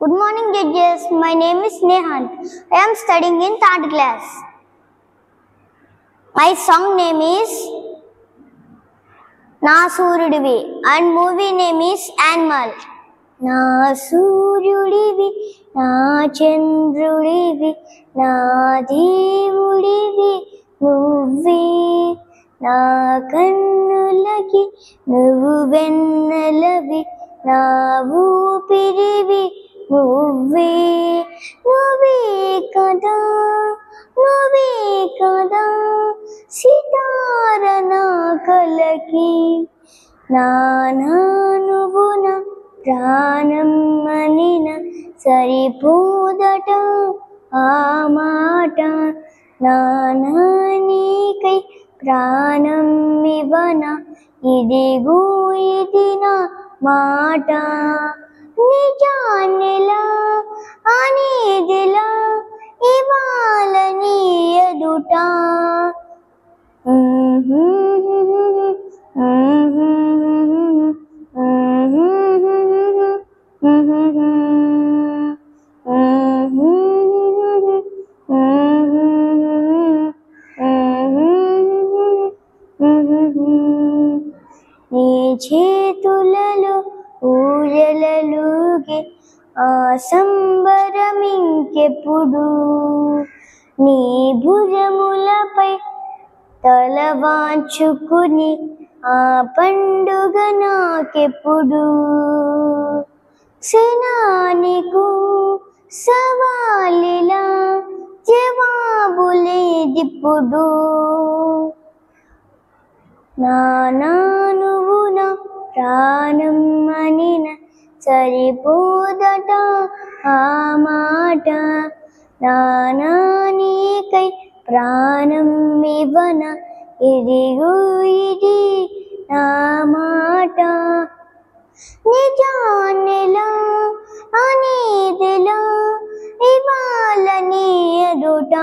Good morning, judges. My name is Nehan. I am studying in 3rd class. My song name is Na Suryudivi and movie name is Animal. Na Suryudivi, Na Chandrudivi, Na Devudivi, Nuve, Na Kannulaki, Nuvu Vennalavi, Na Upirivi, Nuve, Nuve Kada, Nuve Kada, Sitara na kalaki, Nana Nuvuna, Pranam Manina, Saripodata, Amata, Nana Nikai, Pranam Ivana, Idigu Idina, Mata, Nijanila, Anidila, Ivalani Eduta. నీ చేతులలో ఊయలలుగే ఆ సంబరమింకెప్పుడు నీ భుజములపై తల వాంచుకుని ఆ పండుగ నాకెప్పుడు క్షణానికు సవాలిలా జవాబులేదిప్పుడు నానా నువ్వు నా ప్రాణం అనిన సరిపోదట ఆ మాట నానా నీకై ప్రాణం ఇవ్వన ఇదిగో ఇది నా మాట నిజానిలా అనేదిలా ఇవాళ నీ ఎదుట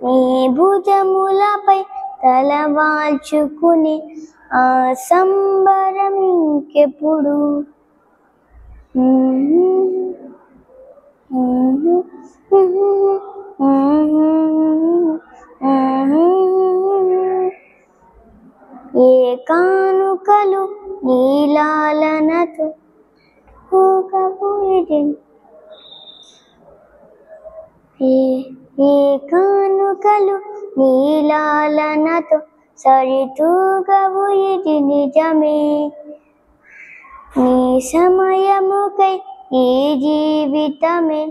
నీ భుజములపై తల వాల్చుకుని ఆ సంబరం ఇంకెప్పుడు ఏ కానుకలు నీలాలనతో ఏ కానుకలు నీలాలనతో సరితూగవు ఇది నిజమే నీ సమయముకై ఈ జీవితమే